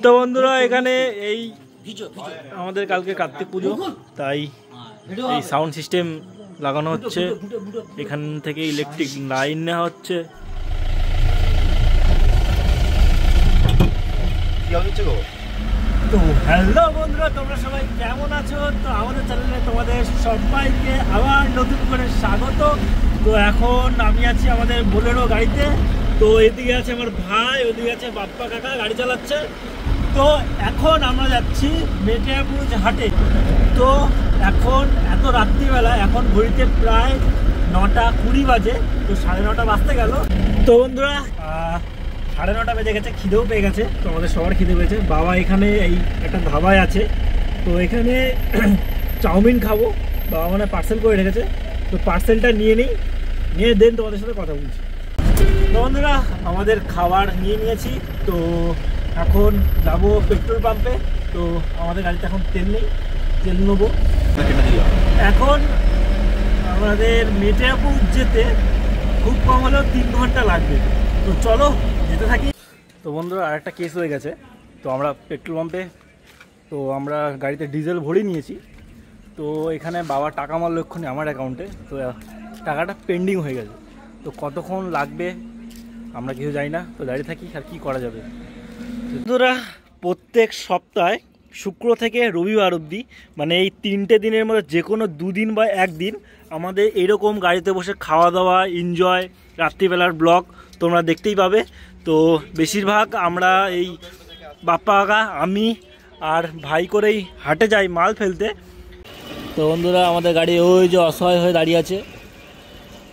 তো বন্ধুরা এখানে এই আমাদের কালকে কার্তিক পুজো, তাই এই সাউন্ড সিস্টেম লাগানো হচ্ছে, এখান থেকে ইলেকট্রিক লাইন নেওয়া হচ্ছে। তো হ্যালো বন্ধুরা, তোমরা সবাই কেমন আছো? তো আমাদের চ্যানেলে তোমাদের সবাইকে আবার নতুন করে স্বাগত। তো এখন আমি আছি আমাদের বোলেরো গাড়িতে। তো এদিকে আছে আমার ভাই, ওদিকে আছে বাপ্পা কাকা গাড়ি চালাচ্ছে। তো এখন আমরা যাচ্ছি মেটিয়াপুর হাটে। তো এখন এত রাত্রিবেলা, এখন ঘড়িতে প্রায় 9:20 বাজে, তো 9:30 বাজতে গেল। তো বন্ধুরা 9:30 বেজে গেছে, খিদেও পেয়ে গেছে। তো আমাদের সবার খিদে পেয়েছে। বাবা এখানে এই একটা ধাবায় আছে, তো এখানে চাউমিন খাবো। বাবা মানে পার্সেল করে রেখেছে, তো পার্সেলটা নিয়ে দেন তোমাদের সাথে কথা বলছি। তো বন্ধুরা আমাদের খাবার নিয়ে নিয়েছি, তো এখন যাবো পেট্রোল পাম্পে। তো আমাদের গাড়িতে এখন তেল নেই, তেল নেবো। এখন আমাদের মেটিয়াপুর যেতে খুব কম হলেও 3 ঘন্টা লাগবে। তো চলো যেতে থাকি। তো বন্ধুরা আরেকটা কেস হয়ে গেছে। তো আমরা পেট্রোল পাম্পে, তো আমরা গাড়িতে ডিজেল ভরে নিয়েছি। তো এখানে বাবা টাকা মারল এক্ষুনি আমার অ্যাকাউন্টে, তো টাকাটা পেন্ডিং হয়ে গেছে। তো কতক্ষণ লাগবে আমরা কিছু জানি না, তো দাঁড়িয়ে থাকি, আর কি করা যাবে। বন্ধুরা প্রত্যেক সপ্তাহে শুক্র থেকে রবিবার অবধি, মানে এই 3টে দিনের মধ্যে যে কোনো 2 দিন বা 1 দিন আমাদের এরকম গাড়িতে বসে খাওয়া দাওয়া, এনজয়, রাত্রিবেলার ব্লগ তোমরা দেখতেই পাবে। তো বেশিরভাগ আমরা এই বাপ্পা কাকা, আমি আর ভাই করেই হাটে যাই মাল ফেলতে। তো বন্ধুরা আমাদের গাড়ি ওই যে অসহায় হয়ে দাঁড়িয়ে আছে।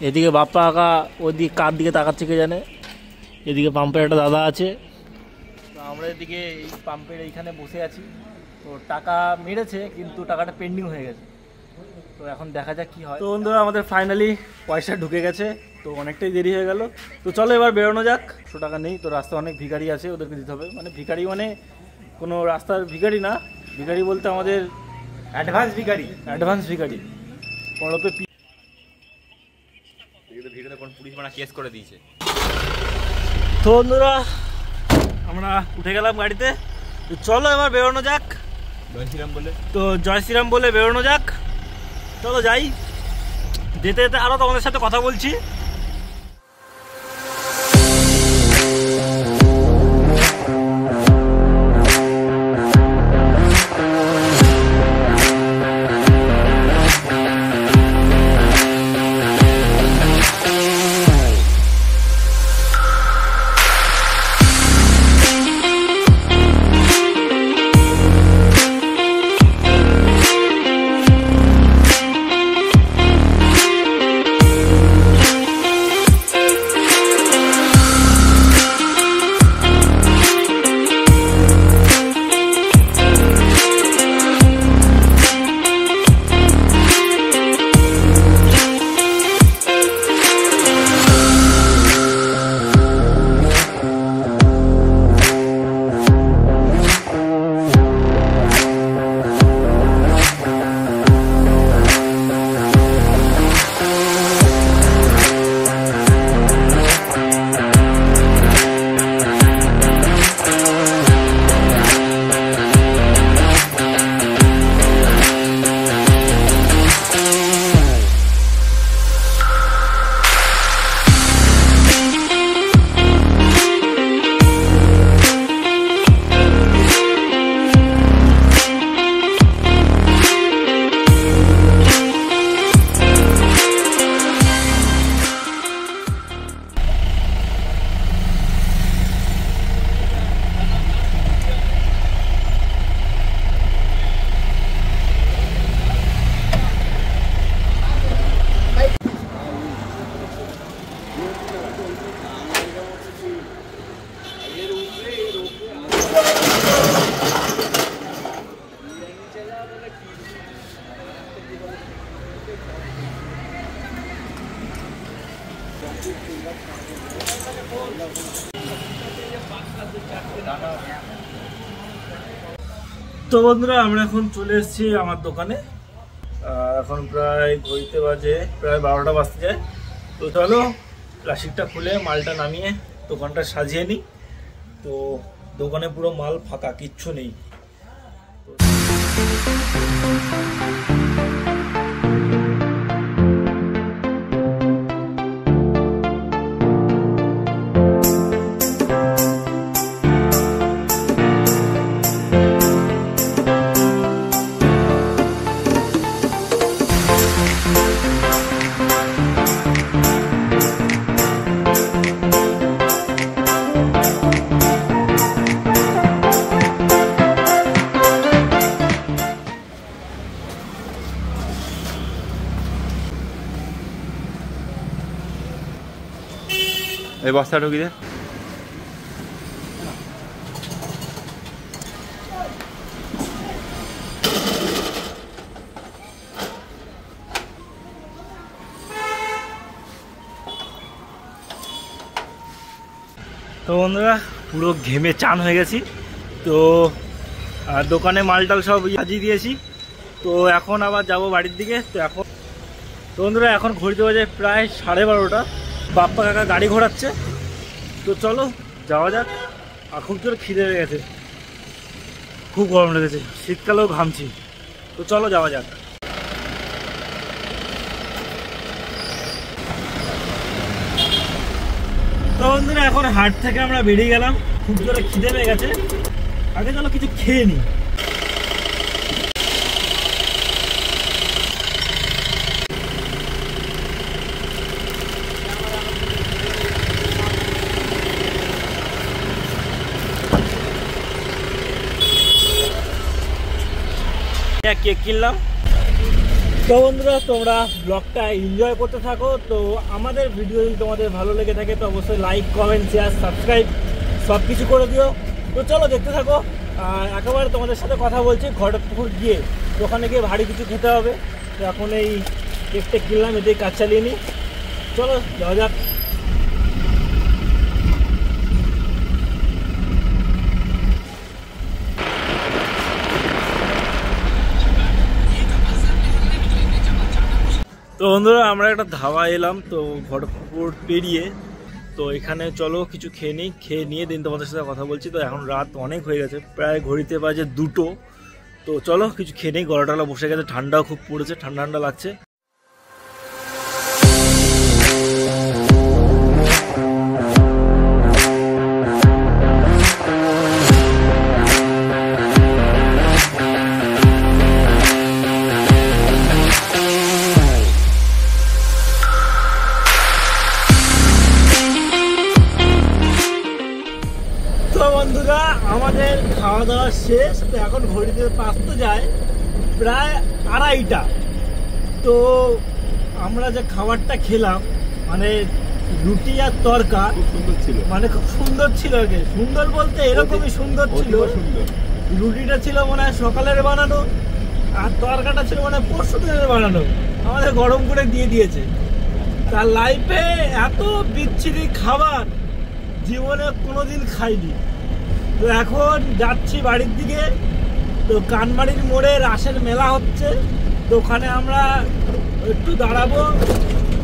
এদিকে বাপ্পা কাকা ওইদিকে কার দিকে তাকাচ্ছে কে জানে। এদিকে পাম্পের একটা দাদা আছে। তো আমরা এদিকে এই পাম্পের এইখানে বসে আছি। তো টাকা মেরেছে কিন্তু টাকাটা পেন্ডিং হয়ে গেছে। তো এখন দেখা যাক কী হয়। তো বন্ধুরা আমাদের ফাইনালি পয়সা ঢুকে গেছে। তো অনেকটাই দেরি হয়ে গেল। তো চলো এবার বেরোনো যাক। 100 টাকা নেই, তো রাস্তায় অনেক ভিখারি আছে, ওদেরকে দিতে হবে। মানে ভিখারি মানে কোনো রাস্তার ভিখারি না, ভিখারি বলতে আমাদের অ্যাডভান্স ভিখারি পড়পে ভিডিওতে কোন পুলিশ মানা কেস করে দিয়েছে। তো বন্ধুরা আমরা উঠে গেলাম গাড়িতে। তো চলো এবার বেরোনো যাক। জয় শ্রীরাম বলে বেরোনো যাক। চলো যাই। যেতে যেতে আরও তোমাদের সাথে কথা বলছি। তো বন্ধুরা আমরা এখন চলে এসেছি আমার দোকানে। এখন প্রায় ঘড়িতে বাজে প্রায় 12টা বাজতে যায়। তো চলো প্লাস্টিকটা খুলে মালটা নামিয়ে দোকানটা সাজিয়ে নিই। তো দোকানে পুরো মাল ফাঁকা, কিচ্ছু নেই। এই বস্তা ঢুকি দে। তো বন্ধুরা পুরো ঘেমে চান হয়ে গেছি। তো দোকানে মালটাল সব সাজিয়ে দিয়েছি। তো এখন আবার যাব বাড়ির দিকে। তো বন্ধুরা এখন ঘড়িতে বাজে প্রায় 12:30। বাপ্পা কাকা গাড়ি ঘোরাচ্ছে। তো চলো যাওয়া যাক। আর খুব জোর খিদে হয়ে গেছে, খুব গরম লেগেছে, শীতকালেও ঘামছি। তো চলো যাওয়া যাক। তো বন্ধুরা এখন হাট থেকে আমরা বেরিয়ে গেলাম, খুব জোরে খিদে পেয়ে গেছে। আগে চলো কিছু খেয়ে নিই। কেক কিনলাম। তো বন্ধুরা তোমরা ব্লগটা এনজয় করতে থাকো। তো আমাদের ভিডিও যদি তোমাদের ভালো লেগে থাকে তো অবশ্যই লাইক, কমেন্ট, শেয়ার, সাবস্ক্রাইব সব কিছু করে দিও। তো চলো দেখতে থাকো। আর একেবারে তোমাদের সাথে কথা বলছি ঘটকপুকুর গিয়ে, তো ওখানে গিয়ে ভারী কিছু খেতে হবে। তো এখন এই কেকটা কিনলাম, এটাই কাজ চালিয়ে নিই। চলো যাওয়া যাক। তো বন্ধুরা আমরা একটা ধাবা এলাম, তো ঘটকপুকুর পেরিয়ে। তো এখানে চলো কিছু খেয়ে নিই, খেয়ে নিয়ে দিন তোমাদের সাথে কথা বলছি। তো এখন রাত অনেক হয়ে গেছে, প্রায় ঘড়িতে বাজে 2টো। তো চলো কিছু খেয়ে নিই, গলাটলা বসে গেছে, ঠান্ডাও খুব পড়েছে, ঠান্ডা ঠান্ডা লাগছে। বন্ধুরা আমাদের খাওয়া দাওয়া শেষ। তো এখন ঘড়িতে 5 যায়, প্রায় 2:30। তো আমরা যে খাবারটা খেলাম মানে রুটি আর তরকা, খুব সুন্দর ছিল, মানে খুব সুন্দর ছিল। আর কি সুন্দর বলতে এরকমই সুন্দর ছিল। রুটিটা ছিল মনে হয় সকালের বানানো, আর তরকাটা ছিল মানে পরশু দিনের বানানো, আমাদের গরম করে দিয়ে দিয়েছে। তার লাইফে এত বিচ্ছিরি খাবার জীবনে কোনোদিন খাইনি। তো এখন যাচ্ছি বাড়ির দিকে। তো কানমারির মোড়ে রাসের মেলা হচ্ছে, তো ওখানে আমরা একটু দাঁড়াবো,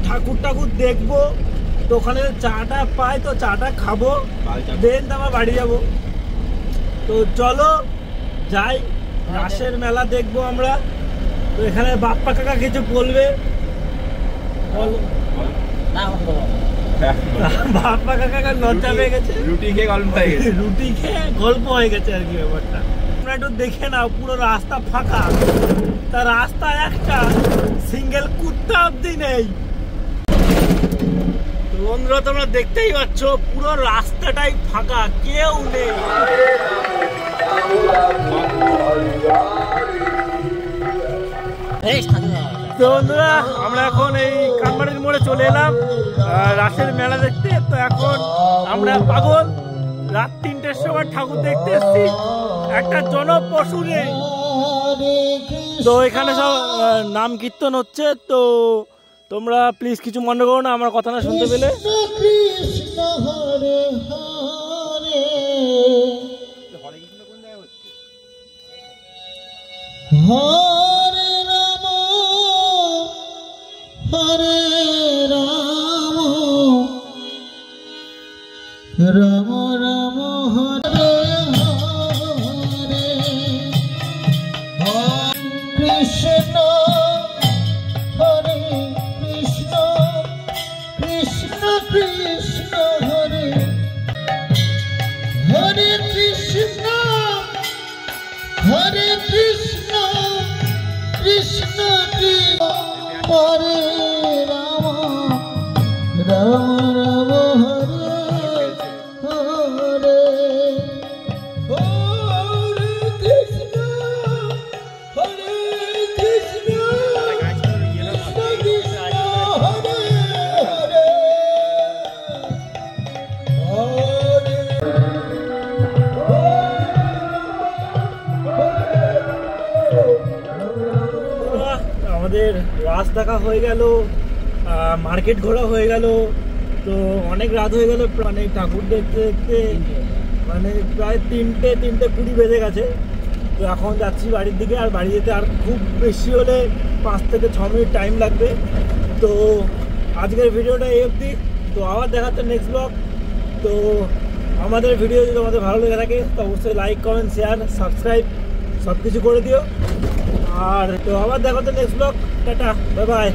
ঠাকুর দেখবো। তো ওখানে চাটা পাই, তো চাটা খাবো, দেন আমরা বাড়ি যাব। তো চলো যাই, রাসের মেলা দেখবো আমরা। তো এখানে বাপ্পা কাকা কিছু বলবে, বাপ্পা কাকা লজ্জা পেয়ে গেছে, রুটি খেয়ে গল্প হয়ে গেছে, রুটি খেয়ে গল্প হয়ে গেছে আর কি ব্যাপারটা। তোমরা একটু দেখে নাও, পুরো রাস্তা ফাঁকা, তা রাস্তা একটা সিঙ্গেল কুত্তা অব্দি নেই। বন্ধুরা তোমরা দেখতেই পাচ্ছ পুরো রাস্তাটাই ফাঁকা, কেউ নেই। তো বন্ধুরা আমরা এখন এই কানমারির মোড়ে চলে এলাম রাসের মেলা দেখতে। তো এখন আমরা পাগল, রাত 3টের সময় ঠাকুর দেখতে এসেছি, একটা জনপশু নেই। তো এখানে সব নাম কীর্তন হচ্ছে। তো তোমরা প্লিজ কিছু মনে করো না আমার কথা না শুনতে পেলে। হরে রাম হরে রাম রাম রাম হরে আমাদের রাস দেখা হয়ে গেল, মার্কেট ঘোরা হয়ে গেল, তো অনেক রাত হয়ে গেল, মানে ঠাকুর দেখতে দেখতে মানে প্রায় 3:20 বেজে গেছে। তো এখন যাচ্ছি বাড়ির দিকে, আর বাড়ি যেতে আর খুব বেশি হলে 5 থেকে 6 মিনিট টাইম লাগবে। তো আজকের ভিডিওটা এই অবধি, তো আবার দেখাচ্ছে নেক্সট ব্লগ। তো আমাদের ভিডিও যদি তোমাদের ভালো লেগে থাকে তো অবশ্যই লাইক, কমেন্ট, শেয়ার, সাবস্ক্রাইব সব কিছু করে দিও। আর তো আবার দেখাচ্ছে next blog. Tata, bye bye.